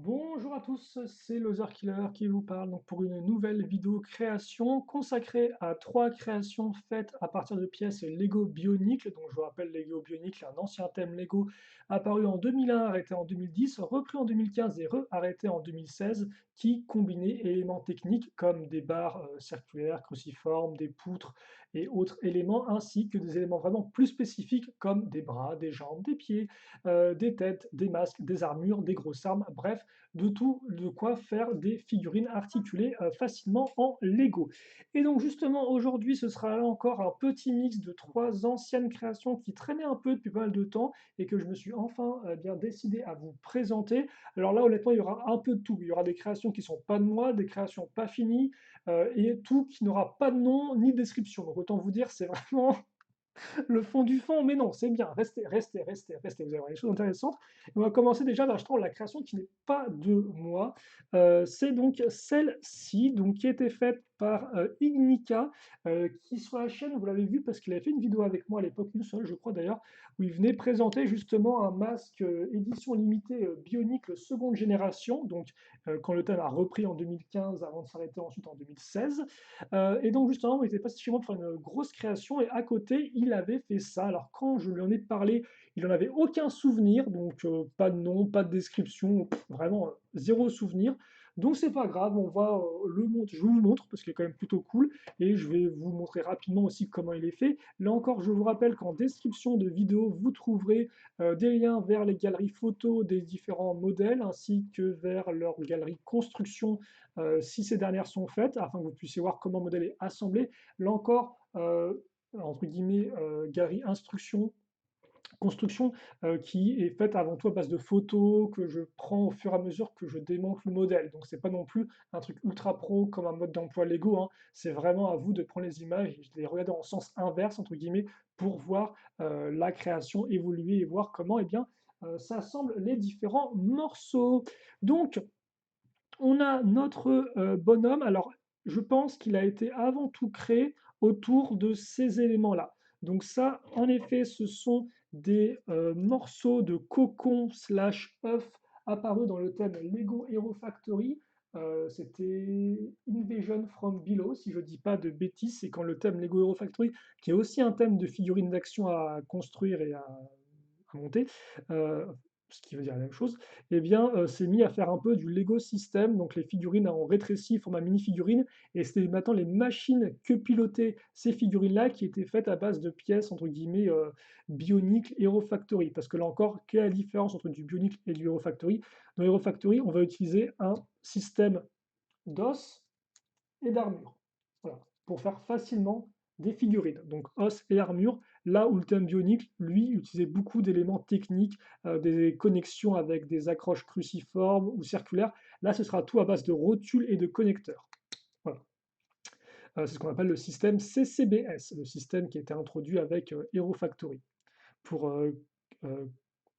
Bonjour à tous, c'est Loser Killer qui vous parle donc pour une nouvelle vidéo création consacrée à trois créations faites à partir de pièces Lego Bionicle. Donc je vous rappelle Lego Bionicle, un ancien thème Lego apparu en 2001, arrêté en 2010, repris en 2015 et re-arrêté en 2016, qui combinait éléments techniques comme des barres circulaires, cruciformes, des poutres et autres éléments, ainsi que des éléments vraiment plus spécifiques comme des bras, des jambes, des pieds, des têtes, des masques, des armures, des grosses armes, bref, de tout de quoi faire des figurines articulées facilement en Lego. Et donc justement aujourd'hui ce sera là encore un petit mix de trois anciennes créations qui traînaient un peu depuis pas mal de temps et que je me suis enfin bien décidé à vous présenter. Alors là honnêtement il y aura un peu de tout, il y aura des créations qui sont pas de moi, des créations pas finies et tout qui n'aura pas de nom ni de description. Donc autant vous dire c'est vraiment le fond du fond, mais non, c'est bien, restez, vous allez voir des choses intéressantes. On va commencer déjà par justement la création qui n'est pas de moi. C'est donc celle-ci, donc qui a été faite par Ignika, qui sur la chaîne, vous l'avez vu parce qu'il avait fait une vidéo avec moi à l'époque, une seule, je crois d'ailleurs, où il venait présenter justement un masque édition limitée Bionicle seconde génération, donc quand le thème a repris en 2015 avant de s'arrêter ensuite en 2016. Et donc justement, il était passé chez moi pour faire une grosse création et à côté, il avait fait ça. Alors quand je lui en ai parlé, il n'en avait aucun souvenir, donc pas de nom, pas de description, vraiment zéro souvenir. Donc c'est pas grave, on va le montrer, je vous le montre parce qu'il est quand même plutôt cool et je vais vous montrer rapidement aussi comment il est fait. Là encore, je vous rappelle qu'en description de vidéo, vous trouverez des liens vers les galeries photos des différents modèles ainsi que vers leur galerie construction si ces dernières sont faites, afin que vous puissiez voir comment le modèle est assemblé. Là encore, entre guillemets, galerie instruction, construction, qui est faite avant tout à base de photos que je prends au fur et à mesure que je démonte le modèle. Donc c'est pas non plus un truc ultra pro comme un mode d'emploi Lego, hein. C'est vraiment à vous de prendre les images et de les regarder en sens inverse, entre guillemets, pour voir la création évoluer et voir comment eh bien, ça assemble les différents morceaux. Donc, on a notre bonhomme. Alors, je pense qu'il a été avant tout créé autour de ces éléments-là. Donc ça, en effet, ce sont des morceaux de cocon slash œuf apparus dans le thème Lego Hero Factory. C'était Invasion from Below, si je ne dis pas de bêtises. C'est quand le thème Lego Hero Factory, qui est aussi un thème de figurines d'action à construire et à monter, euh, ce qui veut dire la même chose, eh bien, s'est mis à faire un peu du Lego system, donc les figurines en rétréci, format mini-figurine, et c'était maintenant les machines que pilotaient ces figurines-là qui étaient faites à base de pièces, entre guillemets, Bionicle Hero Factory. Parce que là encore, quelle est la différence entre du Bionicle et du Hero Factory? Dans Hero Factory, on va utiliser un système d'os et d'armure. Voilà, pour faire facilement des figurines. Donc os et armure, là où le thème bionique, lui, utilisait beaucoup d'éléments techniques, des connexions avec des accroches cruciformes ou circulaires. Là, ce sera tout à base de rotules et de connecteurs. Voilà. C'est ce qu'on appelle le système CCBS, le système qui a été introduit avec Hero Factory pour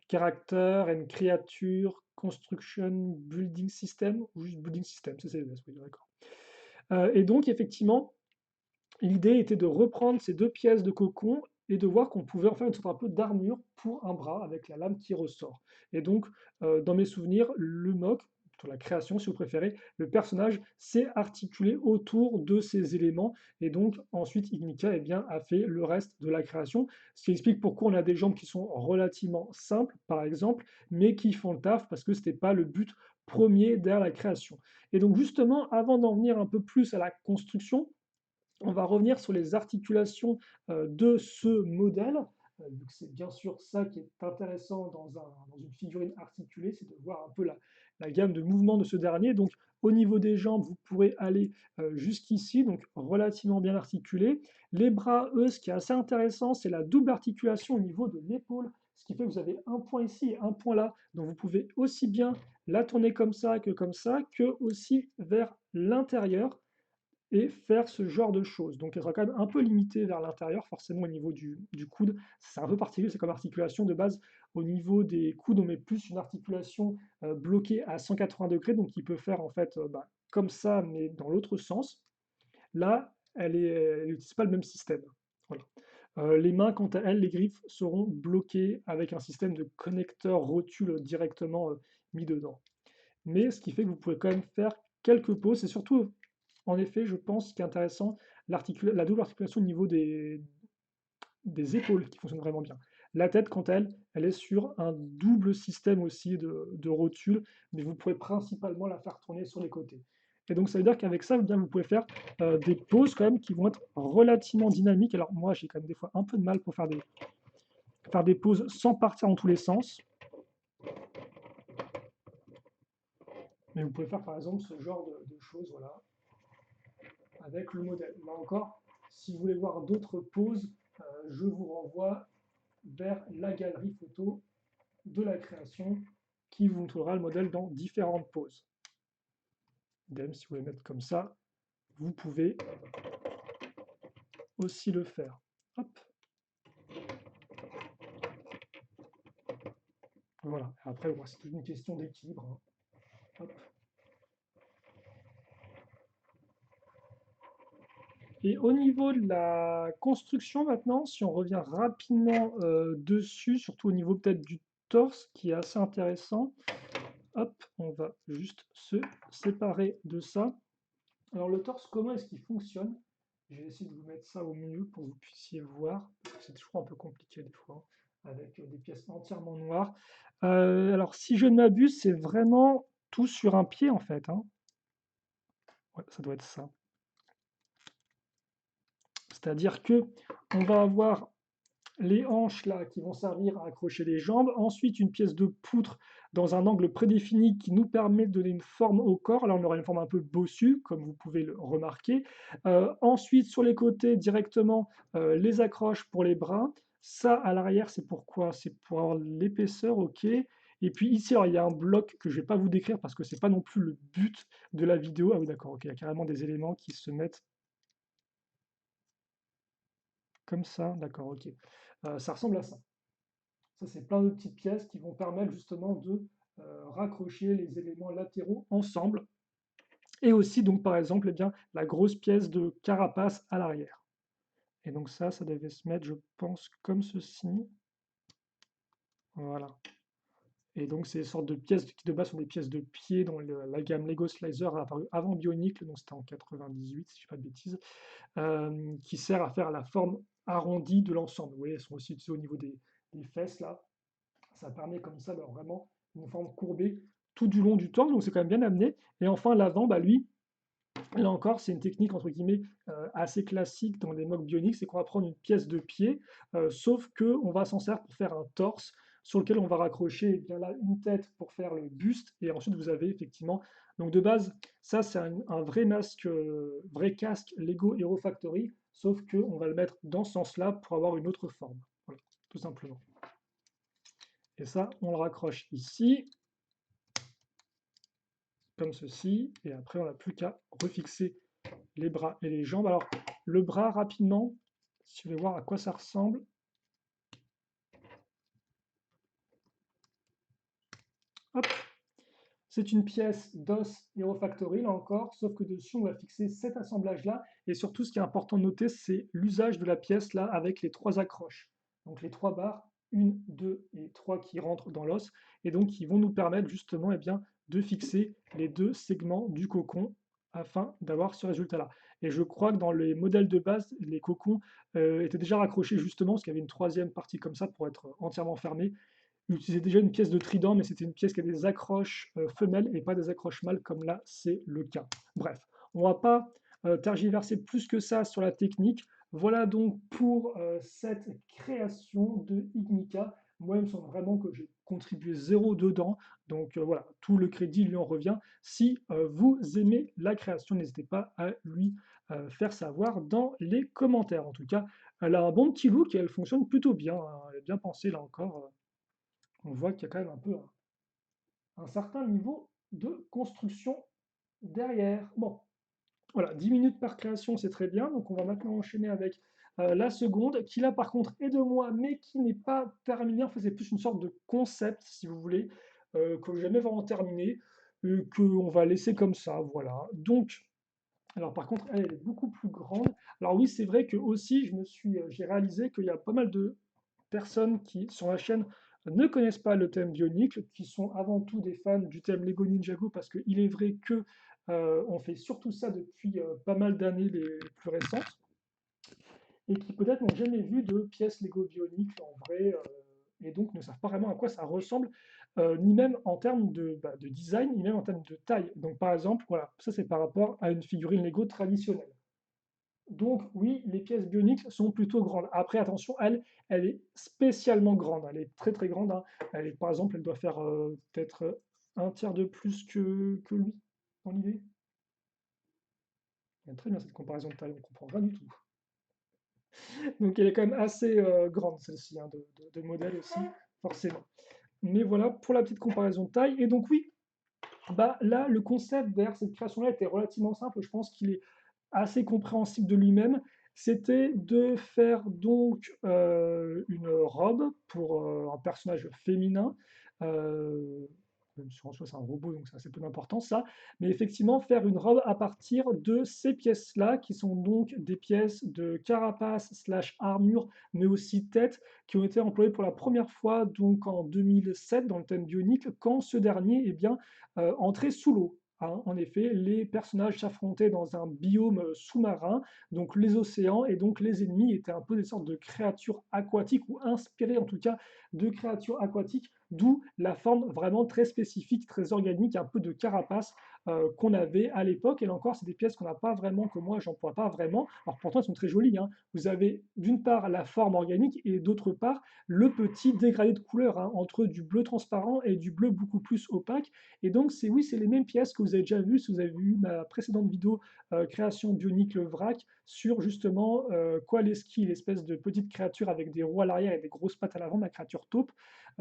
Character and Creature Construction Building System, ou juste Building System, CCBS, oui, d'accord. Et donc, effectivement, l'idée était de reprendre ces deux pièces de cocon et de voir qu'on pouvait en faire une sorte un peu d'armure pour un bras avec la lame qui ressort. Et donc, dans mes souvenirs, le mock, sur la création si vous préférez, le personnage s'est articulé autour de ces éléments. Et donc, ensuite, Ignika eh bien, a fait le reste de la création. Ce qui explique pourquoi on a des jambes qui sont relativement simples, par exemple, mais qui font le taf parce que ce n'était pas le but premier derrière la création. Et donc, justement, avant d'en venir un peu plus à la construction, on va revenir sur les articulations de ce modèle. C'est bien sûr ça qui est intéressant dans une figurine articulée, c'est de voir un peu la gamme de mouvements de ce dernier. Donc au niveau des jambes, vous pourrez aller jusqu'ici, donc relativement bien articulé. Les bras, eux, ce qui est assez intéressant, c'est la double articulation au niveau de l'épaule, ce qui fait que vous avez un point ici et un point là. Donc vous pouvez aussi bien la tourner comme ça, que aussi vers l'intérieur et faire ce genre de choses. Donc elle sera quand même un peu limitée vers l'intérieur, forcément au niveau du coude. C'est un peu particulier, c'est comme articulation de base. Au niveau des coudes, on met plus une articulation bloquée à 180 degrés, donc il peut faire en fait comme ça, mais dans l'autre sens. Là, elle n'utilise pas le même système. Voilà. Les mains, quant à elles, les griffes seront bloquées avec un système de connecteur rotule directement mis dedans. mais ce qui fait que vous pouvez quand même faire quelques poses. C'est surtout, en effet, je pense, ce qui est intéressant, la double articulation au niveau des épaules qui fonctionne vraiment bien. La tête, quant à elle, elle est sur un double système aussi de rotule, mais vous pouvez principalement la faire tourner sur les côtés. Et donc ça veut dire qu'avec ça, eh bien, vous pouvez faire des poses quand même qui vont être relativement dynamiques. Alors moi, j'ai quand même des fois un peu de mal pour faire des poses sans partir dans tous les sens. Mais vous pouvez faire par exemple ce genre de choses, voilà, avec le modèle. Là encore, si vous voulez voir d'autres poses, je vous renvoie vers la galerie photo de la création qui vous montrera le modèle dans différentes poses. Idem, si vous voulez mettre comme ça, vous pouvez aussi le faire. Hop. Voilà. Après, c'est toute une question d'équilibre, hein. Hop. Et au niveau de la construction maintenant, si on revient rapidement dessus, surtout au niveau peut-être du torse, qui est assez intéressant, hop, on va juste se séparer de ça. Alors le torse, comment est-ce qu'il fonctionne? Je vais essayer de vous mettre ça au milieu pour que vous puissiez voir, parce que c'est toujours un peu compliqué des fois, avec des pièces entièrement noires. Alors si je ne m'abuse, c'est vraiment tout sur un pied en fait, hein. Ouais, ça doit être ça. C'est-à-dire que on va avoir les hanches là qui vont servir à accrocher les jambes, ensuite une pièce de poutre dans un angle prédéfini qui nous permet de donner une forme au corps. Là, on aura une forme un peu bossue, comme vous pouvez le remarquer. Ensuite, sur les côtés, directement, les accroches pour les bras. Ça, à l'arrière, c'est pourquoi? C'est pour avoir l'épaisseur, ok. Et puis ici, alors, il y a un bloc que je ne vais pas vous décrire parce que c'est pas non plus le but de la vidéo. Ah oui, d'accord, ok, il y a carrément des éléments qui se mettent comme ça, d'accord, ok. Ça ressemble à ça. Ça, c'est plein de petites pièces qui vont permettre justement de raccrocher les éléments latéraux ensemble. Et aussi, donc, par exemple, eh bien, la grosse pièce de carapace à l'arrière. Et donc ça devait se mettre, je pense, comme ceci. Voilà. Et donc, c'est des sortes de pièces qui de base sont des pièces de pied dont la gamme Lego Slicer a apparu avant Bionicle, donc c'était en 98, si je ne dis pas de bêtises, qui sert à faire la forme arrondie de l'ensemble. Vous voyez, elles sont aussi utilisées au niveau des fesses, là. Ça permet comme ça d'avoir vraiment une forme courbée tout du long du torse, donc c'est quand même bien amené. Et enfin, l'avant, bah lui, là encore, c'est une technique entre guillemets assez classique dans les moques bioniques, c'est qu'on va prendre une pièce de pied, sauf qu'on va s'en servir pour faire un torse sur lequel on va raccrocher eh bien là une tête pour faire le buste, et ensuite vous avez effectivement, donc de base, ça c'est un vrai masque, vrai casque Lego Hero Factory, sauf qu'on va le mettre dans ce sens-là pour avoir une autre forme, voilà, tout simplement. Et ça, on le raccroche ici, comme ceci, et après on n'a plus qu'à refixer les bras et les jambes. Alors, le bras, rapidement, si vous voulez voir à quoi ça ressemble. Hop, c'est une pièce d'os Hero Factory, là encore, sauf que dessus, on va fixer cet assemblage-là. Et surtout, ce qui est important de noter, c'est l'usage de la pièce, là, avec les trois accroches. Donc, les trois barres, une, deux et trois qui rentrent dans l'os, et donc qui vont nous permettre, justement, eh bien, de fixer les deux segments du cocon afin d'avoir ce résultat-là. Et je crois que dans les modèles de base, les cocons étaient déjà raccrochés, justement, parce qu'il y avait une troisième partie comme ça pour être entièrement fermé. Il utilisait déjà une pièce de trident, mais c'était une pièce qui a des accroches femelles et pas des accroches mâles, comme là c'est le cas. Bref, on ne va pas tergiverser plus que ça sur la technique. Voilà donc pour cette création de Ignika. Moi, il me semble vraiment que j'ai contribué zéro dedans. Donc voilà, tout le crédit lui en revient. Si vous aimez la création, n'hésitez pas à lui faire savoir dans les commentaires. En tout cas, elle a un bon petit look et elle fonctionne plutôt bien, hein. Elle est bien pensée là encore. On voit qu'il y a quand même un peu un certain niveau de construction derrière. Bon, voilà, 10 minutes par création, c'est très bien. Donc on va maintenant enchaîner avec la seconde, qui là par contre est de moi, mais qui n'est pas terminée. En fait, c'est plus une sorte de concept, si vous voulez, que je n'ai jamais vraiment terminé, qu'on va laisser comme ça. Voilà. Donc, alors par contre, elle est beaucoup plus grande. Alors oui, c'est vrai que aussi, j'ai réalisé qu'il y a pas mal de personnes qui, sur la chaîne, ne connaissent pas le thème Bionicle, qui sont avant tout des fans du thème Lego Ninjago, parce qu'il est vrai que on fait surtout ça depuis pas mal d'années les plus récentes, et qui peut-être n'ont jamais vu de pièces Lego Bionicle en vrai, et donc ne savent pas vraiment à quoi ça ressemble, ni même en termes de design, ni même en termes de taille. Donc par exemple, voilà, ça c'est par rapport à une figurine Lego traditionnelle. Donc oui, les pièces bioniques sont plutôt grandes. Après, attention, elle est spécialement grande. Elle est très très grande, hein. Elle est, par exemple, elle doit faire peut-être un tiers de plus que lui, dans l'idée. Très bien cette comparaison de taille, on ne comprend rien du tout. Donc elle est quand même assez grande, celle-ci, hein, de modèle aussi, forcément. Mais voilà pour la petite comparaison de taille. Et donc oui, bah là, le concept derrière cette création-là était relativement simple. Je pense qu'il est assez compréhensible de lui-même. C'était de faire donc une robe pour un personnage féminin. euh, Même si en soi c'est un robot, donc ça c'est peu d'importance ça. Mais effectivement, faire une robe à partir de ces pièces-là, qui sont donc des pièces de carapace slash armure, mais aussi tête, qui ont été employées pour la première fois donc en 2007 dans le thème Bionicle, quand ce dernier bien, entrait sous l'eau. Hein. En effet, les personnages s'affrontaient dans un biome sous-marin, donc les océans, et donc les ennemis étaient un peu des sortes de créatures aquatiques, ou inspirés en tout cas de créatures aquatiques, d'où la forme vraiment très spécifique, très organique, un peu de carapace qu'on avait à l'époque. Et là encore, c'est des pièces qu'on n'a pas vraiment, que moi j'emploie pas vraiment. Alors pourtant, elles sont très jolies. Hein. Vous avez d'une part la forme organique et d'autre part le petit dégradé de couleur, hein, entre du bleu transparent et du bleu beaucoup plus opaque. Et donc, c'est oui, c'est les mêmes pièces que vous avez déjà vues si vous avez vu ma précédente vidéo création bionique le vrac sur justement Qualeski, l'espèce de petite créature avec des roues à l'arrière et des grosses pattes à l'avant, ma créature taupe.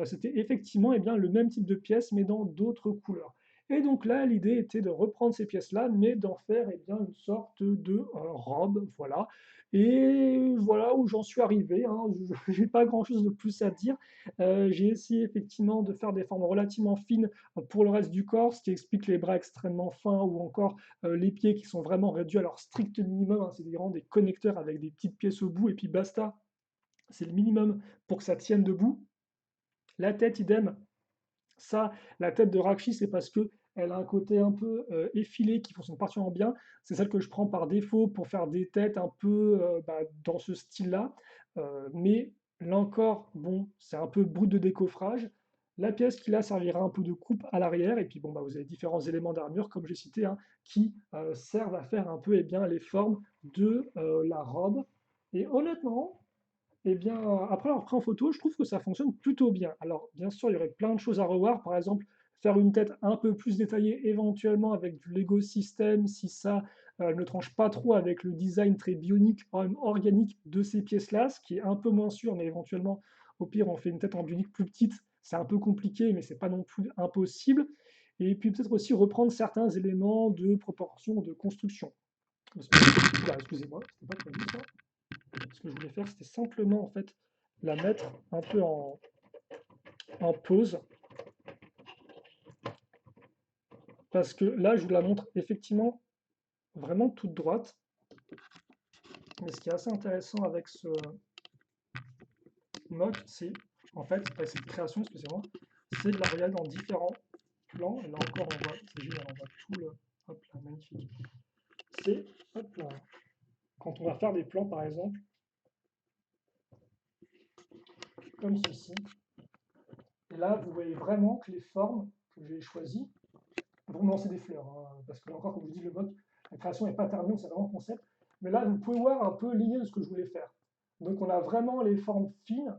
C'était effectivement bien, le même type de pièce, mais dans d'autres couleurs. Et donc là, l'idée était de reprendre ces pièces-là, mais d'en faire bien, une sorte de robe, voilà. Et voilà où j'en suis arrivé. Hein. Je n'ai pas grand-chose de plus à dire. J'ai essayé effectivement de faire des formes relativement fines pour le reste du corps, ce qui explique les bras extrêmement fins ou encore les pieds qui sont vraiment réduits à leur strict minimum. Hein. C'est vraiment des connecteurs avec des petites pièces au bout et puis basta. C'est le minimum pour que ça tienne debout. La tête, idem. Ça, la tête de Rakshi, c'est parce que elle a un côté un peu effilé qui fonctionne particulièrement bien. C'est celle que je prends par défaut pour faire des têtes un peu dans ce style-là. Mais là encore, bon, c'est un peu brut de décoffrage. La pièce qui là servira un peu de coupe à l'arrière. Et puis bon, bah, vous avez différents éléments d'armure, comme j'ai cité, hein, qui servent à faire un peu les formes de la robe. Et honnêtement, eh bien, après avoir pris en photo, je trouve que ça fonctionne plutôt bien. Alors, bien sûr, il y aurait plein de choses à revoir. Par exemple, faire une tête un peu plus détaillée, éventuellement avec du Lego System, si ça ne tranche pas trop avec le design très bionique, organique de ces pièces-là, ce qui est un peu moins sûr, mais éventuellement, au pire, on fait une tête en bionique plus petite. C'est un peu compliqué, mais c'est pas non plus impossible. Et puis peut-être aussi reprendre certains éléments de proportion, de construction. Excusez-moi, c'était pas prévu ça. Ce que je voulais faire, c'était simplement en fait la mettre un peu en pause, parce que là, je vous la montre effectivement vraiment toute droite. Mais ce qui est assez intéressant avec ce mock, c'est en fait, cette création, excusez-moi, c'est de la regarder en différents plans. Et là encore, on voit, c'est génial, on voit tout le. Hop là, magnifique. C'est, hop là, quand on va faire des plans par exemple, comme ceci. Et là, vous voyez vraiment que les formes que j'ai choisies vont me lancer des fleurs. Hein, parce que, encore, comme je vous dis, le mode, la création n'est pas terminée, c'est vraiment concept. Mais là, vous pouvez voir un peu l'idée de ce que je voulais faire. Donc, on a vraiment les formes fines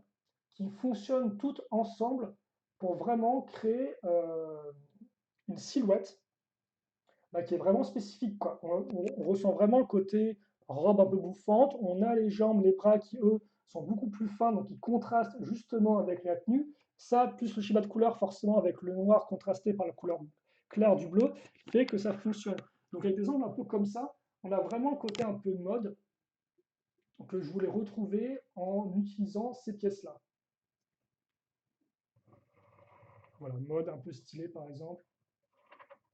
qui fonctionnent toutes ensemble pour vraiment créer une silhouette qui est vraiment spécifique. Quoi. On ressent vraiment le côté robe un peu bouffante. On a les jambes, les bras qui, eux, sont beaucoup plus fins, donc qui contrastent justement avec la tenue. Ça, plus le schéma de couleur, forcément, avec le noir contrasté par la couleur claire du bleu, fait que ça fonctionne. Donc avec des angles un peu comme ça, on a vraiment le côté un peu mode que je voulais retrouver en utilisant ces pièces-là. Voilà, mode un peu stylé par exemple.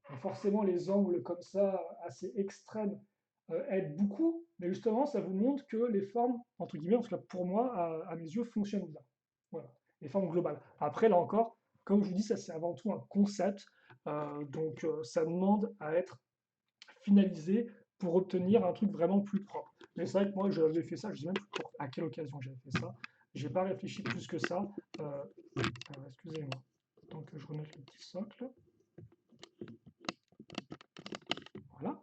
Donc forcément, les angles comme ça, assez extrêmes, aident beaucoup, mais justement, ça vous montre que les formes, entre guillemets, en tout cas pour moi, à mes yeux, fonctionnent bien. Voilà. les formes globales. Après, là encore, comme je vous dis, ça c'est avant tout un concept, donc ça demande à être finalisé pour obtenir un truc vraiment plus propre. Mais c'est vrai que moi j'avais fait ça, je ne sais même plus à quelle occasion j'avais fait ça. J'ai pas réfléchi plus que ça. Excusez-moi. Donc je remets le petit socle. Voilà.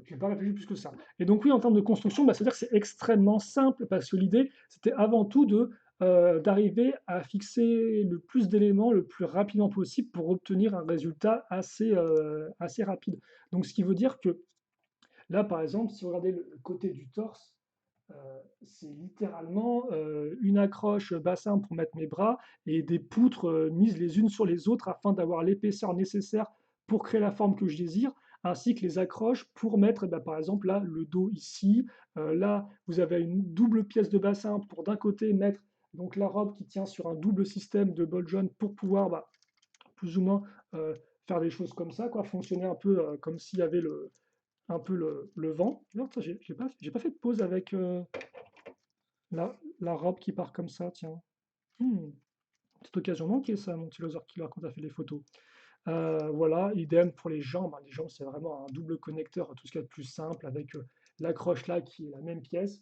J'ai pas réfléchi plus que ça. Et donc oui, en termes de construction, bah, c'est-à-dire que c'est extrêmement simple parce que l'idée, c'était avant tout d'arriver à fixer le plus d'éléments le plus rapidement possible pour obtenir un résultat assez rapide. Donc ce qui veut dire que là, par exemple, si vous regardez le côté du torse, euh, c'est littéralement une accroche bassin pour mettre mes bras et des poutres mises les unes sur les autres afin d'avoir l'épaisseur nécessaire pour créer la forme que je désire, ainsi que les accroches pour mettre, bah, par exemple, là, le dos ici. Là, vous avez une double pièce de bassin pour d'un côté mettre donc la robe qui tient sur un double système de bol jaune pour pouvoir bah, plus ou moins euh, faire des choses comme ça, quoi, fonctionner un peu comme s'il y avait un peu le vent. Non, j'ai pas fait de pause avec la robe qui part comme ça, tiens. Hmm, Petite occasion manquée, ça, mon petit loser killer, quand tu as fait les photos. Voilà, idem pour les jambes, hein. Les jambes, c'est vraiment un double connecteur, tout ce qu'il y a de plus simple, avec l'accroche là qui est la même pièce.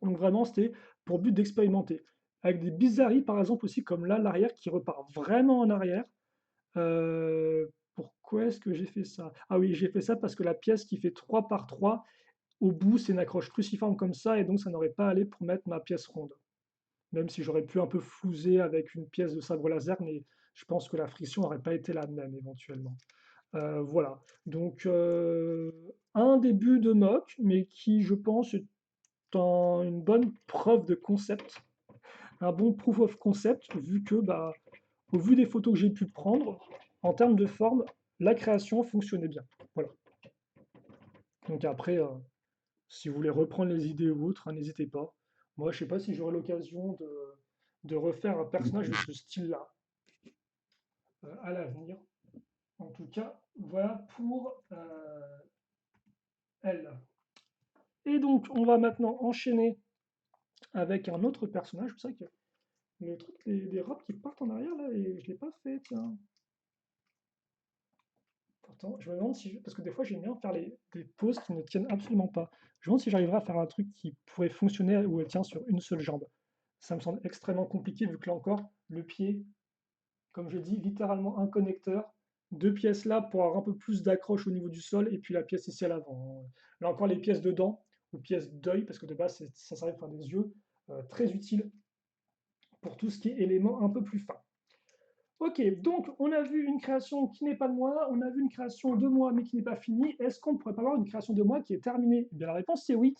Donc vraiment, c'était pour but d'expérimenter. Avec des bizarreries, par exemple, aussi, comme là, l'arrière qui repart vraiment en arrière. Pourquoi est-ce que j'ai fait ça? Ah oui, j'ai fait ça parce que la pièce qui fait 3 par 3 au bout, c'est une accroche cruciforme comme ça, et donc ça n'aurait pas allé pour mettre ma pièce ronde. Même si j'aurais pu un peu flouser avec une pièce de sabre laser, mais je pense que la friction n'aurait pas été la même éventuellement. Voilà. Donc un début de mock, mais qui, je pense, est une bonne preuve de concept, un bon proof of concept, vu que, bah, au vu des photos que j'ai pu prendre, en termes de forme, la création fonctionnait bien. Voilà. Donc après, si vous voulez reprendre les idées ou autres, hein, n'hésitez pas. Moi, je sais pas si j'aurai l'occasion de refaire un personnage de ce style-là à l'avenir. En tout cas, voilà pour elle. Et donc, on va maintenant enchaîner avec un autre personnage. C'est vrai que le truc, les robes qui partent en arrière, là, et je ne l'ai pas fait, tiens. Pourtant, je me demande si, parce que des fois, j'aime bien faire des poses qui ne tiennent absolument pas. Je me demande si j'arriverai à faire un truc qui pourrait fonctionner où elle tient sur une seule jambe. Ça me semble extrêmement compliqué vu que là encore, le pied, comme je dis, littéralement un connecteur, deux pièces là pour avoir un peu plus d'accroche au niveau du sol et puis la pièce ici à l'avant. Là encore, les pièces de dents ou pièces d'œil, parce que de base, ça servait pour faire des yeux, très utile pour tout ce qui est éléments un peu plus fins. Ok, donc on a vu une création qui n'est pas de moi, on a vu une création de moi mais qui n'est pas finie. Est-ce qu'on ne pourrait pas avoir une création de moi qui est terminée? Eh bien, la réponse c'est oui,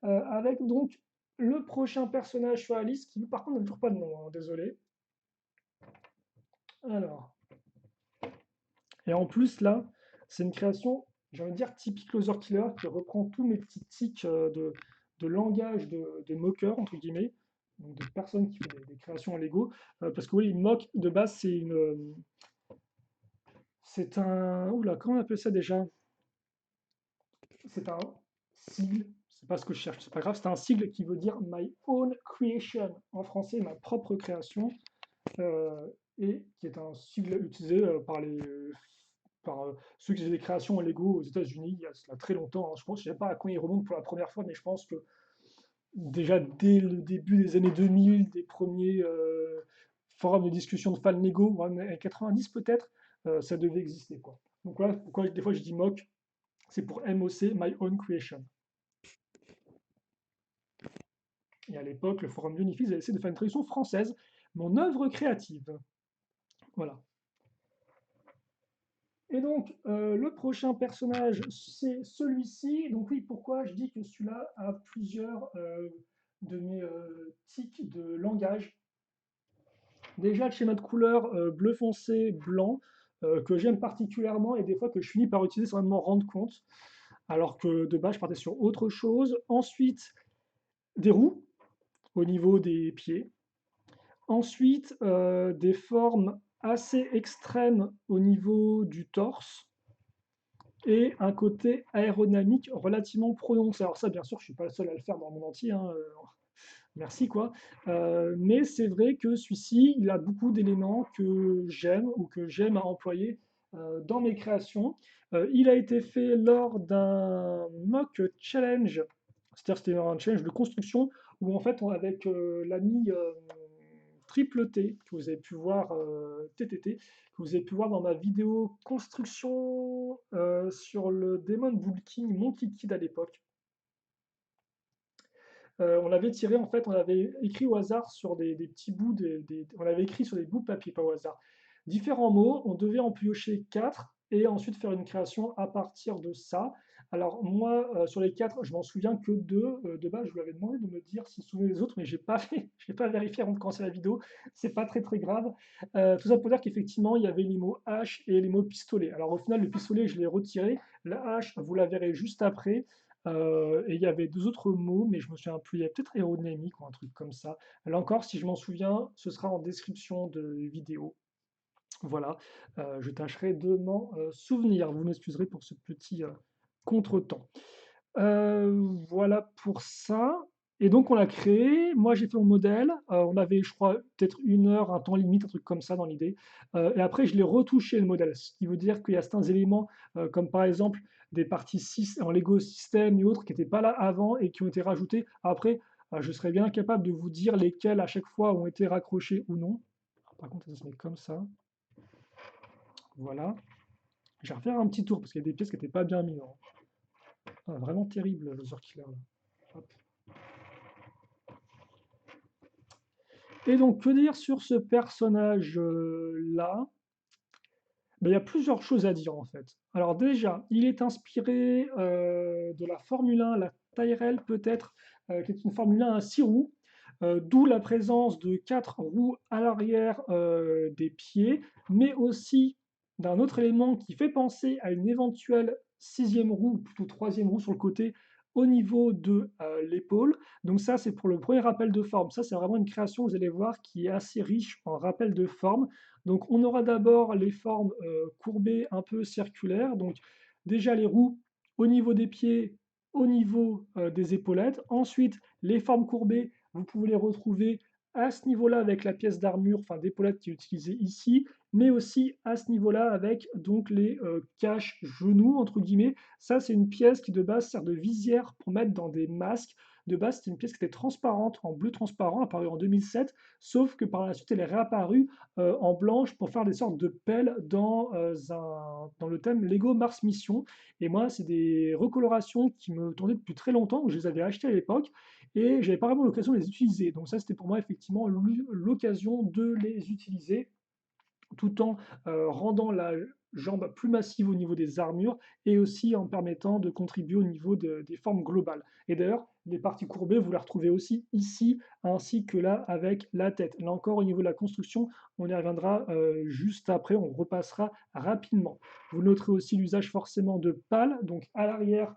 avec donc le prochain personnage sur la liste qui par contre n'a toujours pas de nom, hein, désolé. Alors, et en plus là, c'est une création, j'ai envie de dire typique Loser Killer qui reprend tous mes petits tics de langage de moqueur entre guillemets, donc de personnes qui font des créations en Lego, parce que oui, une mock de base c'est un. Oula, comment on appelle ça déjà? C'est un sigle. C'est pas ce que je cherche, c'est pas grave. C'est un sigle qui veut dire My Own Creation. En français, ma propre création. euh, et qui est un sigle utilisé par ceux qui faisaient des créations en Lego aux États-Unis il y a cela très longtemps, hein. Je pense, je ne sais pas à quand il remonte pour la première fois, mais je pense que déjà dès le début des années 2000, des premiers forums de discussion de fans Lego, ouais, années 90 peut-être, ça devait exister, quoi. Donc voilà pourquoi des fois je dis mock, c'est pour MOC, My Own Creation. Et à l'époque, le forum Unify a essayé de faire une traduction française, mon œuvre créative. Voilà. Et donc, le prochain personnage, c'est celui-ci. Donc oui, pourquoi je dis que celui-là a plusieurs de mes tics de langage. Déjà, le schéma de couleur bleu foncé, blanc, que j'aime particulièrement et des fois que je finis par utiliser sans m'en rendre compte, alors que de base, je partais sur autre chose. Ensuite, des roues au niveau des pieds. Ensuite, des formes assez extrêmes au niveau du torse. et un côté aérodynamique relativement prononcé. Alors ça, bien sûr, je suis pas le seul à le faire dans le monde entier, hein, merci quoi. Mais c'est vrai que celui-ci, il a beaucoup d'éléments que j'aime ou que j'aime à employer dans mes créations. Il a été fait lors d'un mock challenge, c'est-à-dire c'était un challenge de construction où en fait avec l'ami Triple T que vous avez pu voir TTT, que vous avez pu voir dans ma vidéo construction sur le Demon Bull King Monkey Kid à l'époque. On avait tiré, en fait, on avait écrit au hasard sur des petits bouts, on avait écrit sur des bouts de papier, pas au hasard, différents mots, on devait en piocher 4 et ensuite faire une création à partir de ça. Alors moi, sur les 4, je m'en souviens que 2. De base, je vous avais demandé de me dire s'il se souvenait des autres, mais j'ai pas fait, j'ai pas vérifié avant de commencer la vidéo. C'est pas très très grave. Tout ça pour dire qu'effectivement, il y avait les mots hache et les mots pistolet. Alors au final, le pistolet, je l'ai retiré. La hache, vous la verrez juste après. Et il y avait 2 autres mots, mais je me souviens plus. Il y a peut-être aérodynamique ou un truc comme ça. Là encore, si je m'en souviens, ce sera en description de vidéo. Voilà, je tâcherai de m'en souvenir. Vous m'excuserez pour ce petit contretemps. Voilà pour ça. Et donc on l'a créé. Moi j'ai fait mon modèle. On avait, je crois, peut-être 1 heure, un temps limite, un truc comme ça dans l'idée. Et après je l'ai retouché le modèle. Ce qui veut dire qu'il y a certains éléments, comme par exemple des parties 6 en Lego System et autres qui n'étaient pas là avant et qui ont été rajoutés. Après, je serais bien capable de vous dire lesquels à chaque fois ont été raccrochés ou non. Alors, par contre, ça se met comme ça. Voilà. Je vais refaire un petit tour parce qu'il y a des pièces qui n'étaient pas bien mises, hein. Ah, vraiment terrible le Killer là. Hop. Et donc, que dire sur ce personnage-là? Ben, il y a plusieurs choses à dire en fait. Alors déjà, il est inspiré de la Formule 1, la Tyrrell peut-être, qui est une Formule 1 à 6 roues, d'où la présence de 4 roues à l'arrière des pieds, mais aussi d'un autre élément qui fait penser à une éventuelle sixième roue, ou plutôt troisième roue sur le côté, au niveau de l'épaule. Donc ça, c'est pour le premier rappel de forme. Ça, c'est vraiment une création, vous allez voir, qui est assez riche en rappel de forme. Donc on aura d'abord les formes courbées un peu circulaires. Donc déjà les roues au niveau des pieds, au niveau des épaulettes. Ensuite, les formes courbées, vous pouvez les retrouver à ce niveau-là avec la pièce d'armure, enfin d'épaulette qui est utilisée ici, mais aussi à ce niveau-là avec donc les caches genoux, entre guillemets. Ça, c'est une pièce qui de base sert de visière pour mettre dans des masques. De base, c'était une pièce qui était transparente, en bleu transparent, apparue en 2007, sauf que par la suite, elle est réapparue en blanche pour faire des sortes de pelles dans le thème Lego Mars Mission. Et moi, c'est des recolorations qui me tournaient depuis très longtemps, je les avais achetées à l'époque, et j'avais pas vraiment l'occasion de les utiliser. Donc ça, c'était pour moi effectivement l'occasion de les utiliser tout en rendant la jambe plus massive au niveau des armures et aussi en permettant de contribuer au niveau des formes globales. Et d'ailleurs, les parties courbées, vous les retrouvez aussi ici, ainsi que là avec la tête. Là encore, au niveau de la construction, on y reviendra juste après, on repassera rapidement. Vous noterez aussi l'usage forcément de pales, donc à l'arrière,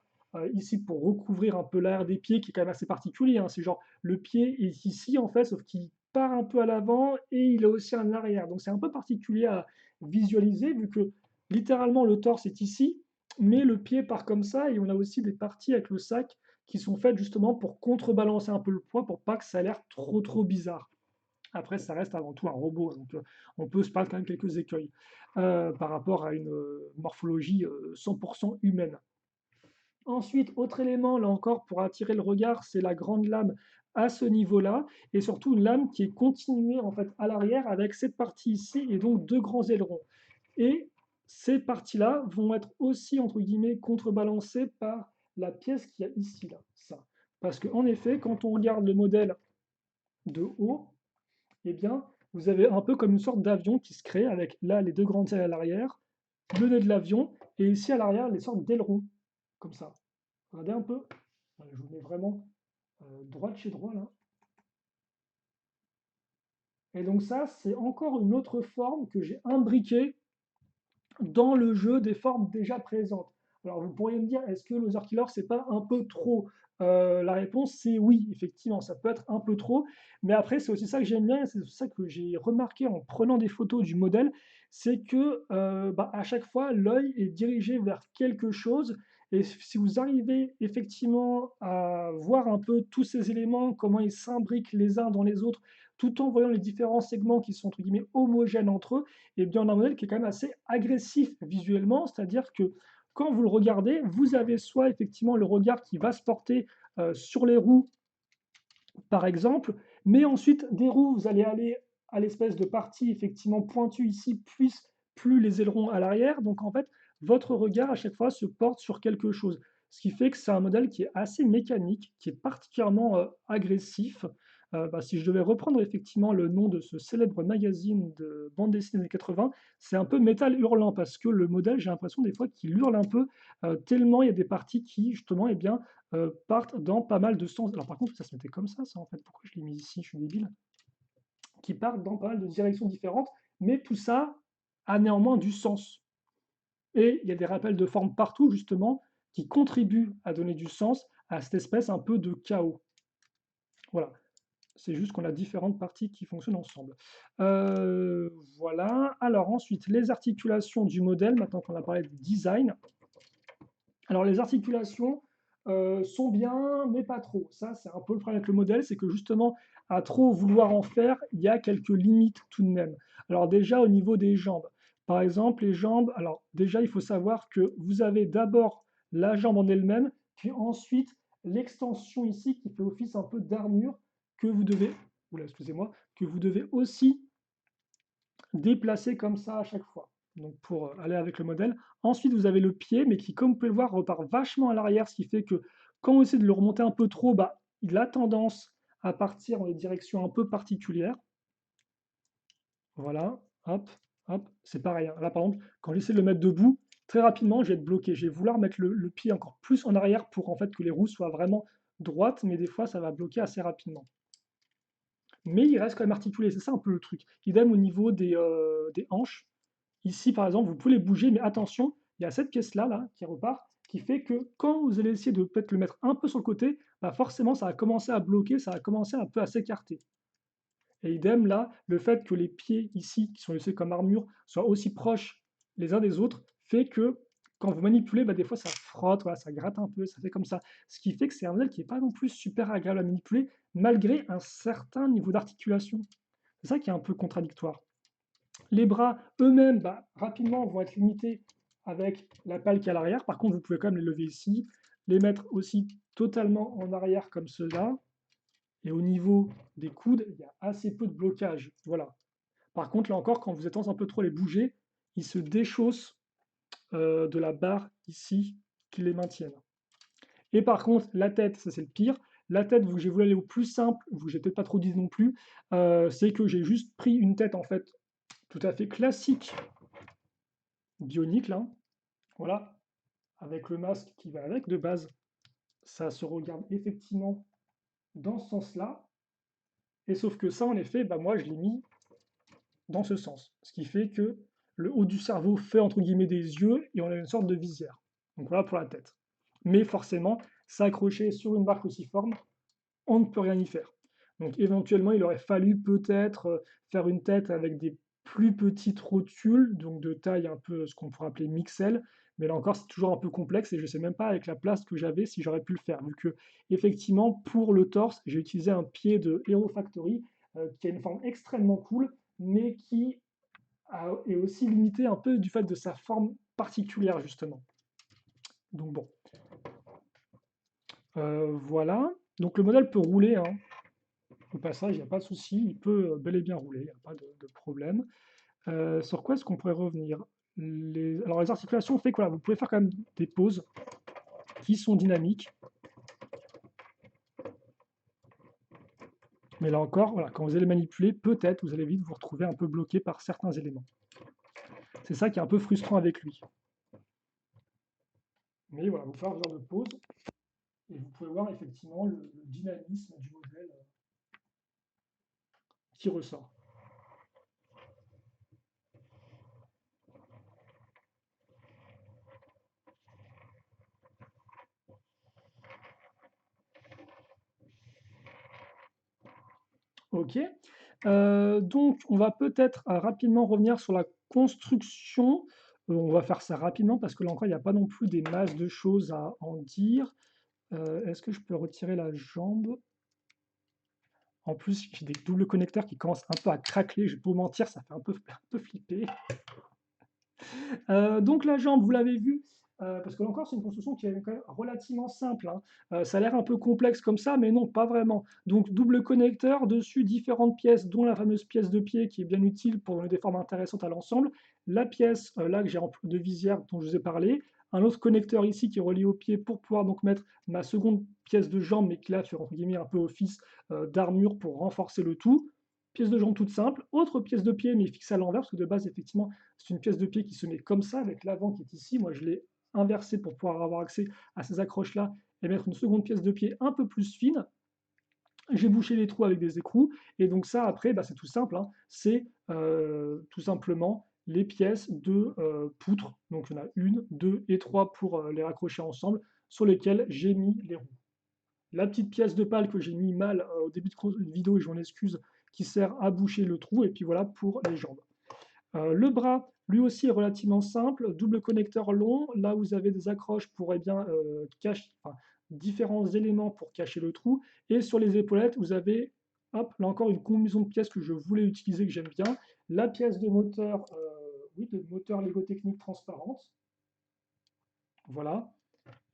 ici pour recouvrir un peu l'arrière des pieds, qui est quand même assez particulier, hein. C'est genre le pied est ici en fait, sauf qu'il part un peu à l'avant et il a aussi un arrière. Donc c'est un peu particulier à visualiser vu que littéralement le torse est ici, mais le pied part comme ça et on a aussi des parties avec le sac qui sont faites justement pour contrebalancer un peu le poids pour pas que ça ait l'air trop bizarre. Après, ça reste avant tout un robot, donc on peut se parler quand même quelques écueils par rapport à une morphologie 100% humaine. Ensuite, autre élément, là encore, pour attirer le regard, c'est la grande lame à ce niveau-là, et surtout une lame qui est continuée en fait à l'arrière avec cette partie ici, et donc 2 grands ailerons. Et ces parties-là vont être aussi, entre guillemets, contrebalancées par la pièce qu'il y a ici, là, ça. Parce qu'en effet, quand on regarde le modèle de haut, eh bien, vous avez un peu comme une sorte d'avion qui se crée avec là les 2 grandes ailes à l'arrière, le nez de l'avion, et ici à l'arrière les sortes d'ailerons, comme ça. Regardez un peu. Je vous mets vraiment droit de chez droit là. Et donc ça, c'est encore une autre forme que j'ai imbriquée dans le jeu des formes déjà présentes. Alors vous pourriez me dire, est-ce que Loser Killer, c'est pas un peu trop La réponse, c'est oui, effectivement, ça peut être un peu trop, mais après, c'est aussi ça que j'aime bien, et c'est ça que j'ai remarqué en prenant des photos du modèle, c'est que bah, à chaque fois, l'œil est dirigé vers quelque chose, et si vous arrivez effectivement à voir un peu tous ces éléments, comment ils s'imbriquent les uns dans les autres, tout en voyant les différents segments qui sont entre guillemets homogènes entre eux, et bien on a un modèle qui est quand même assez agressif visuellement, c'est-à-dire que quand vous le regardez, vous avez soit effectivement le regard qui va se porter sur les roues, par exemple, mais ensuite des roues, vous allez aller à l'espèce de partie effectivement pointue ici, plus les ailerons à l'arrière. Donc en fait, votre regard à chaque fois se porte sur quelque chose. Ce qui fait que c'est un modèle qui est assez mécanique, qui est particulièrement agressif. Bah, si je devais reprendre effectivement le nom de ce célèbre magazine de bande dessinée des années 80, c'est un peu métal hurlant parce que le modèle, j'ai l'impression des fois qu'il hurle un peu, tellement il y a des parties qui justement eh bien, partent dans pas mal de sens. Alors par contre, ça se mettait comme ça en fait. Pourquoi je l'ai mis ici? Je suis débile. Qui partent dans pas mal de directions différentes, mais tout ça a néanmoins du sens. Et il y a des rappels de forme partout, justement, qui contribuent à donner du sens à cette espèce un peu de chaos. Voilà. C'est juste qu'on a différentes parties qui fonctionnent ensemble. Voilà. Alors ensuite, les articulations du modèle, maintenant qu'on a parlé du design. Alors les articulations sont bien, mais pas trop. Ça, c'est un peu le problème avec le modèle, c'est que justement, à trop vouloir en faire, il y a quelques limites tout de même. Alors déjà au niveau des jambes. Par exemple, les jambes, alors déjà, il faut savoir que vous avez d'abord la jambe en elle-même, puis ensuite l'extension ici qui fait office un peu d'armure que vous devez, oula, excusez-moi, que vous devez aussi déplacer comme ça à chaque fois, donc pour aller avec le modèle. Ensuite, vous avez le pied, mais qui, comme vous pouvez le voir, repart vachement à l'arrière, ce qui fait que quand vous essayez de le remonter un peu trop, bah, il a tendance à partir dans des directions un peu particulières. Voilà, hop, hop, c'est pareil, hein. Là, par exemple, quand j'essaie de le mettre debout, très rapidement, je vais être bloqué. Je vais vouloir mettre le pied encore plus en arrière pour en fait que les roues soient vraiment droites, mais des fois, ça va bloquer assez rapidement. Mais il reste quand même articulé, c'est ça un peu le truc. Idem au niveau des hanches. Ici, par exemple, vous pouvez les bouger, mais attention, il y a cette pièce-là là, qui repart, qui fait que quand vous allez essayer de peut-être le mettre un peu sur le côté, bah forcément, ça va commencer à bloquer, ça va commencer un peu à s'écarter. Et idem là, le fait que les pieds ici, qui sont laissés comme armure, soient aussi proches les uns des autres, fait que quand vous manipulez, bah, des fois ça frotte, voilà, ça gratte un peu, ça fait comme ça. Ce qui fait que c'est un modèle qui n'est pas non plus super agréable à manipuler, malgré un certain niveau d'articulation. C'est ça qui est un peu contradictoire. Les bras eux-mêmes, bah, rapidement, vont être limités avec la pale qui est à l'arrière. Par contre, vous pouvez quand même les lever ici, les mettre aussi totalement en arrière comme cela. Et au niveau des coudes, il y a assez peu de blocage. Voilà. Par contre, là encore, quand vous êtes un peu trop les bouger, ils se déchaussent de la barre ici qui les maintiennent. Et par contre, la tête, ça c'est le pire. La tête, vu que j'ai voulu aller au plus simple, vu que j'ai peut-être pas trop dit non plus, c'est que j'ai juste pris une tête en fait tout à fait classique bionique là, voilà, avec le masque qui va avec de base, ça se regarde effectivement dans ce sens-là, et sauf que ça en effet, bah moi je l'ai mis dans ce sens, ce qui fait que le haut du cerveau fait entre guillemets des yeux et on a une sorte de visière. Donc voilà pour la tête. Mais forcément, s'accrocher sur une barre cruciforme, on ne peut rien y faire. Donc éventuellement, il aurait fallu peut-être faire une tête avec des plus petites rotules, donc de taille un peu ce qu'on pourrait appeler mixel, mais là encore, c'est toujours un peu complexe et je ne sais même pas avec la place que j'avais si j'aurais pu le faire, vu que effectivement, pour le torse, j'ai utilisé un pied de Hero Factory qui a une forme extrêmement cool, mais qui est aussi limité un peu du fait de sa forme particulière, justement. Donc bon, voilà. Donc le modèle peut rouler, hein. Au passage, il n'y a pas de souci, il peut bel et bien rouler, il n'y a pas de problème. Sur quoi est-ce qu'on pourrait revenir? Alors les articulations fait que voilà, vous pouvez faire quand même des pauses qui sont dynamiques. Mais là encore, voilà, quand vous allez manipuler, peut-être vous allez vite vous retrouver un peu bloqué par certains éléments. C'est ça qui est un peu frustrant avec lui. Mais voilà, vous faire un genre de pause et vous pouvez voir effectivement le dynamisme du modèle qui ressort. Ok. Donc, on va peut-être rapidement revenir sur la construction. On va faire ça rapidement parce que là encore, il n'y a pas non plus des masses de choses à en dire. Est-ce que je peux retirer la jambe? En plus, j'ai des doubles connecteurs qui commencent un peu à craquer. Je vais pas vous mentir, ça fait un peu flipper. Donc la jambe, vous l'avez vu, parce que là encore, c'est une construction qui est quand même relativement simple, hein. Ça a l'air un peu complexe comme ça, mais non, pas vraiment. Donc double connecteur, dessus différentes pièces, dont la fameuse pièce de pied qui est bien utile pour donner des formes intéressantes à l'ensemble. La pièce là que j'ai en de visière dont je vous ai parlé. Un autre connecteur ici qui est relié au pied pour pouvoir donc mettre ma seconde pièce de jambe, mais qui là fait entre guillemets un peu office d'armure pour renforcer le tout. Pièce de jambe toute simple. Autre pièce de pied, mais fixée à l'envers, parce que de base, effectivement, c'est une pièce de pied qui se met comme ça, avec l'avant qui est ici. Moi, je l'ai inversé pour pouvoir avoir accès à ces accroches-là et mettre une seconde pièce de pied un peu plus fine. J'ai bouché les trous avec des écrous. Et donc ça, après, bah, c'est tout simple, hein. C'est tout simplement les pièces de poutres. Donc il y en a une, deux et trois pour les raccrocher ensemble, sur lesquelles j'ai mis les roues. La petite pièce de pale que j'ai mis mal au début de vidéo, et je m'en excuse, qui sert à boucher le trou. Et puis voilà pour les jambes. Le bras, lui aussi, est relativement simple, double connecteur long. Là, vous avez des accroches pour cacher, enfin, différents éléments pour cacher le trou. Et sur les épaulettes, vous avez, hop, là encore, une combinaison de pièces que je voulais utiliser, que j'aime bien. La pièce de moteur, oui, de moteur Lego Technique transparente. Voilà.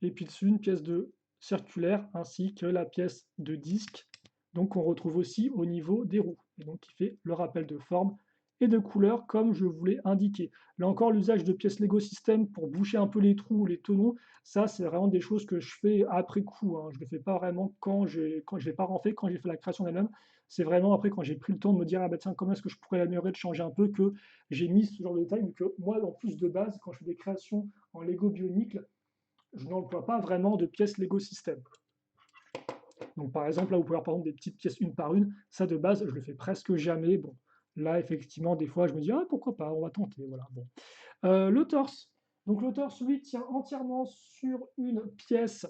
Et puis dessus, une pièce de circulaire ainsi que la pièce de disque, donc on retrouve aussi au niveau des roues, et donc qui fait le rappel de forme et de couleur comme je voulais indiquer. Là encore, l'usage de pièces Lego System pour boucher un peu les trous ou les tenons, ça c'est vraiment des choses que je fais après coup, hein. Je ne le fais pas vraiment quand je ne l'ai pas fait, quand j'ai fait la création d'elle-même. C'est vraiment après quand j'ai pris le temps de me dire, ah bah tiens, comment est-ce que je pourrais l'améliorer, de changer un peu, que j'ai mis ce genre de détails. Donc moi, en plus de base, quand je fais des créations en Lego Bionicle, je n'emploie pas vraiment de pièces Lego System. Donc par exemple, là, vous pouvez avoir par exemple des petites pièces une par une. Ça, de base, je le fais presque jamais. Bon, là, effectivement, des fois, je me dis, ah, pourquoi pas, on va tenter. Voilà, bon. Le torse. Donc le torse, lui, tient entièrement sur une pièce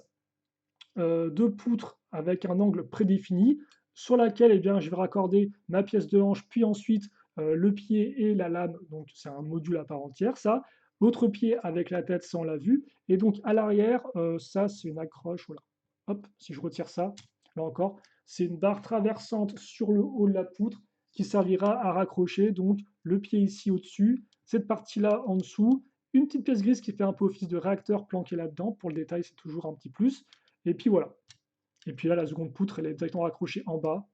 de poutre avec un angle prédéfini, sur laquelle eh bien, je vais raccorder ma pièce de hanche, puis ensuite le pied et la lame. Donc c'est un module à part entière, ça. L'autre pied avec la tête, ça on l'a vu. Et donc à l'arrière, ça c'est une accroche. Voilà. Hop, si je retire ça, là encore, c'est une barre traversante sur le haut de la poutre qui servira à raccrocher donc le pied ici au-dessus, cette partie-là en dessous, une petite pièce grise qui fait un peu office de réacteur planqué là-dedans. Pour le détail, c'est toujours un petit plus. Et puis voilà. Et puis là, la seconde poutre, elle est directement raccrochée en bas.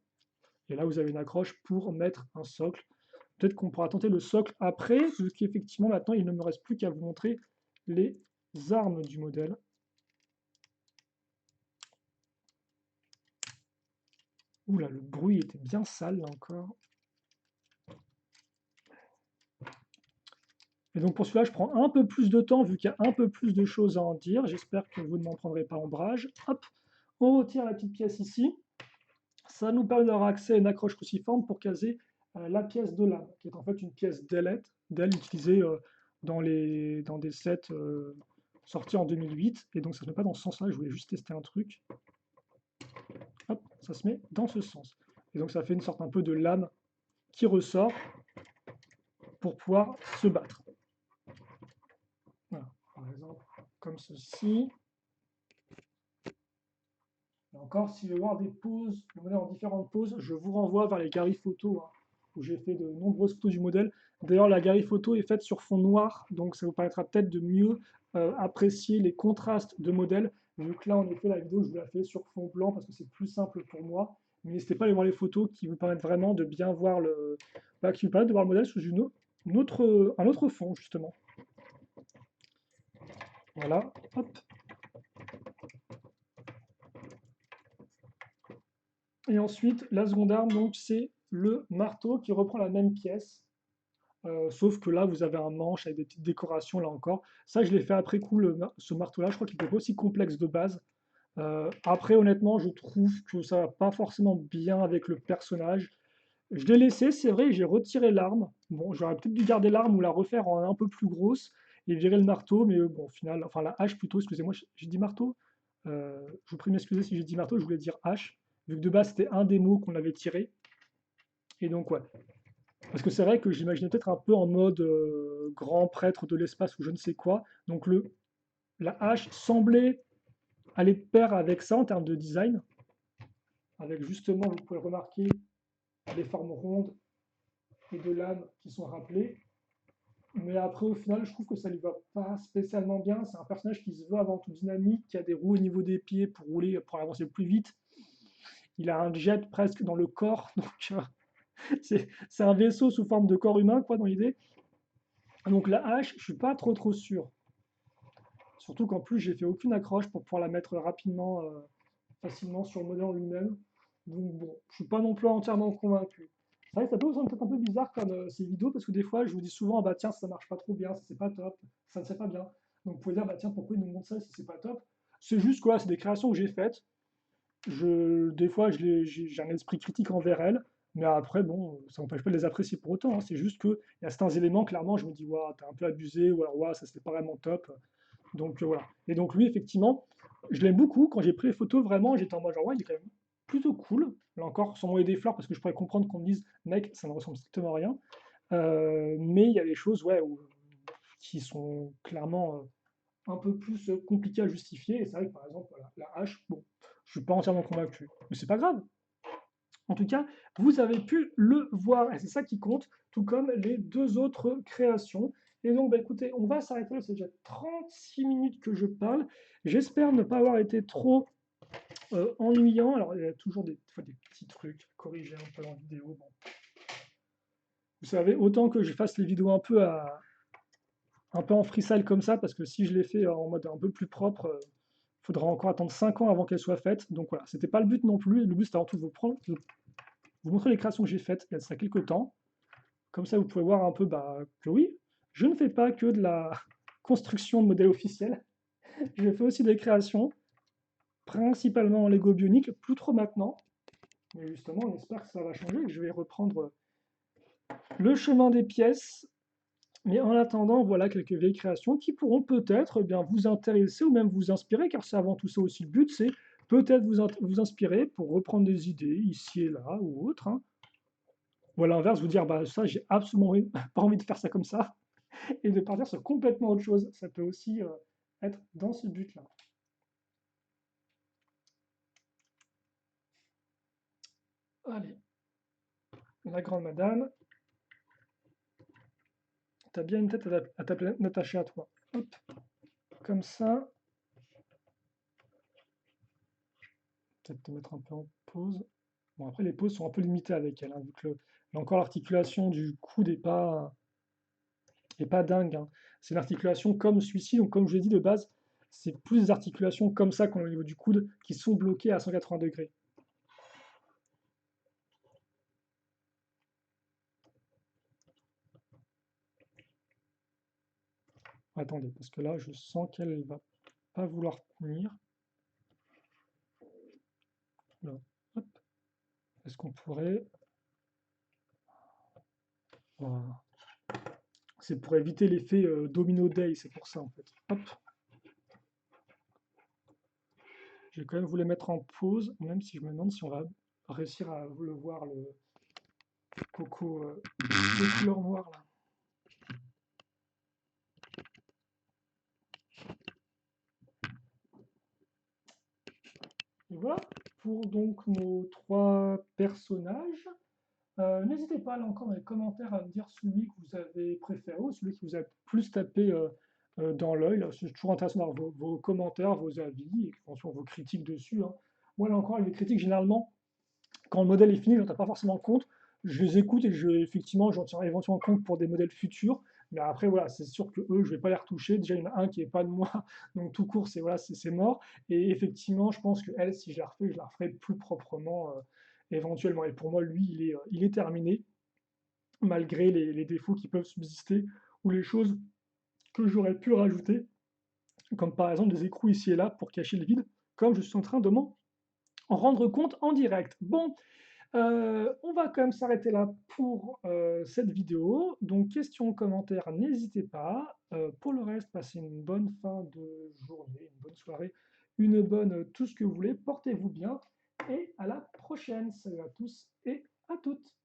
Et là, vous avez une accroche pour mettre un socle. Peut-être qu'on pourra tenter le socle après, vu qu'effectivement, maintenant, il ne me reste plus qu'à vous montrer les armes du modèle. Ouh là, le bruit était bien sale, là encore. Et donc pour celui-là, je prends un peu plus de temps, vu qu'il y a un peu plus de choses à en dire. J'espère que vous ne m'en prendrez pas ombrage. Hop, on retire la petite pièce ici. Ça nous permet d'avoir accès à une accroche cruciforme pour caser la pièce de lame, qui est en fait une pièce d'aile utilisée dans des sets sortis en 2008. Et donc ça ne se met pas dans ce sens-là, je voulais juste tester un truc. Hop, ça se met dans ce sens. Et donc ça fait une sorte un peu de lame qui ressort pour pouvoir se battre. Voilà, par exemple, comme ceci. Et encore, si je veux voir des poses, le modèle en différentes poses, je vous renvoie vers les galeries photos, hein, où j'ai fait de nombreuses photos du modèle. D'ailleurs, la galerie photo est faite sur fond noir, donc ça vous permettra peut-être de mieux apprécier les contrastes de modèle. Vu que là, en effet, la vidéo, je vous la fais sur fond blanc parce que c'est plus simple pour moi. Mais n'hésitez pas à aller voir les photos qui vous permettent vraiment de bien voir qui vous permettent de voir le modèle sous un autre fond, justement. Voilà, hop. Et ensuite, la seconde arme, donc, c'est le marteau qui reprend la même pièce, sauf que là, vous avez un manche avec des petites décorations, là encore. Ça, je l'ai fait après coup, ce marteau-là. Je crois qu'il n'était pas aussi complexe de base. Après, honnêtement, je trouve que ça va pas forcément bien avec le personnage. Je l'ai laissé, c'est vrai, j'ai retiré l'arme. Bon, j'aurais peut-être dû garder l'arme ou la refaire en un peu plus grosse et virer le marteau, mais bon, au final, enfin la hache plutôt, excusez-moi, j'ai dit marteau. Je vous prie de m'excuser si j'ai dit marteau, je voulais dire hache, vu que de base c'était un des mots qu'on avait tiré. Et donc, ouais. Parce que c'est vrai que j'imaginais peut-être un peu en mode grand prêtre de l'espace ou je ne sais quoi. Donc, la hache semblait aller de pair avec ça en termes de design. Avec justement, vous pouvez le remarquer, des formes rondes et de lames qui sont rappelées. Mais après, au final, je trouve que ça lui va pas spécialement bien. C'est un personnage qui se veut avant tout dynamique, qui a des roues au niveau des pieds pour rouler, pour avancer plus vite. Il a un jet presque dans le corps, donc c'est un vaisseau sous forme de corps humain, quoi, dans l'idée. Donc la hache, je suis pas trop sûr. Surtout qu'en plus, j'ai fait aucune accroche pour pouvoir la mettre rapidement, facilement sur le modèle en lui-même. Donc bon, je suis pas non plus entièrement convaincu. C'est vrai que ça peut vous sembler peut-être un peu bizarre comme ces vidéos, parce que des fois, je vous dis souvent, ah bah tiens, ça marche pas trop bien, ça c'est pas top, ça ne c'est pas bien. Donc vous pouvez dire, bah tiens, pourquoi ils nous montrent ça si c'est pas top? C'est juste quoi, c'est des créations que j'ai faites. Des fois, j'ai un esprit critique envers elles, mais après, bon, ça n'empêche pas de les apprécier pour autant, hein. C'est juste qu'il y a certains éléments, clairement, je me dis, waouh, t'as un peu abusé, ou alors, waouh, ça c'était pas vraiment top. Donc voilà. Et donc lui, effectivement, je l'aime beaucoup. Quand j'ai pris les photos, vraiment, j'étais en mode genre, ouais, il est quand même plutôt cool. Là encore, sans envoyer des fleurs, parce que je pourrais comprendre qu'on me dise, mec, ça ne ressemble strictement à rien. Mais il y a des choses, ouais, qui sont clairement un peu plus compliquées à justifier. Et c'est vrai que par exemple, voilà, la hache, bon, je suis pas entièrement convaincu. Mais c'est pas grave. En tout cas, vous avez pu le voir, et c'est ça qui compte, tout comme les deux autres créations. Et donc, bah, écoutez, on va s'arrêter là, c'est déjà 36 minutes que je parle. J'espère ne pas avoir été trop ennuyant. Alors, il y a toujours des fois des petits trucs à corriger un peu en vidéo. Bon. Vous savez, autant que je fasse les vidéos un peu en freestyle comme ça, parce que si je les fais en mode un peu plus propre, il faudra encore attendre 5 ans avant qu'elles soient faites. Donc voilà, c'était pas le but non plus. Le but c'était avant tout de vous montrer les créations que j'ai faites il y a de ça quelques temps. Comme ça, vous pouvez voir un peu bah, que oui, je ne fais pas que de la construction de modèles officiels. Je fais aussi des créations, principalement en Lego Bionic, plus trop maintenant. Mais justement, on espère que ça va changer, que je vais reprendre le chemin des pièces. Mais en attendant, voilà quelques vieilles créations qui pourront peut-être bien vous intéresser ou même vous inspirer, car c'est avant tout ça aussi le but, c'est peut-être vous inspirer pour reprendre des idées ici et là ou autre, hein. Ou à l'inverse, vous dire, bah ça, j'ai absolument pas envie de faire ça comme ça, et de partir sur complètement autre chose. Ça peut aussi être dans ce but-là. Allez, la grande madame, t'as bien une tête à t'attacher à toi. Hop, comme ça. Peut-être te mettre un peu en pause. Bon, après, les pauses sont un peu limitées avec elle, hein, vu que là encore, l'articulation du coude est pas dingue, hein. C'est une articulation comme celui-ci, donc comme je l'ai dit de base, c'est plus des articulations comme ça qu'on a au niveau du coude qui sont bloquées à 180 degrés. Attendez, parce que là, je sens qu'elle va pas vouloir tenir. Là, hop. Est-ce qu'on pourrait... Voilà. C'est pour éviter l'effet domino day, c'est pour ça en fait. Hop. Je vais quand même vous les mettre en pause, même si je me demande si on va réussir à le voir, le coco de couleur noire là. Et voilà pour donc nos trois personnages. N'hésitez pas là encore dans les commentaires à me dire celui que vous avez préféré ou celui qui vous a plus tapé dans l'œil. C'est toujours intéressant d'avoir vos commentaires, vos avis et vos critiques dessus, hein. Moi là encore, les critiques généralement, quand le modèle est fini, je n'en tiens pas forcément compte. Je les écoute et effectivement, j'en tiens éventuellement compte pour des modèles futurs. Mais après, voilà, c'est sûr que eux, je ne vais pas les retoucher. Déjà, il y en a un qui n'est pas de moi, donc tout court, c'est voilà, c'est mort. Et effectivement, je pense que elle, si je la refais, je la referai plus proprement éventuellement. Et pour moi, lui, il est terminé, malgré les défauts qui peuvent subsister ou les choses que j'aurais pu rajouter, comme par exemple des écrous ici et là pour cacher le vide, comme je suis en train de m'en rendre compte en direct. Bon, on va quand même s'arrêter là pour cette vidéo. Donc, questions, commentaires, n'hésitez pas. Pour le reste, passez une bonne fin de journée, une bonne soirée, une bonne tout ce que vous voulez. Portez-vous bien et à la prochaine. Salut à tous et à toutes.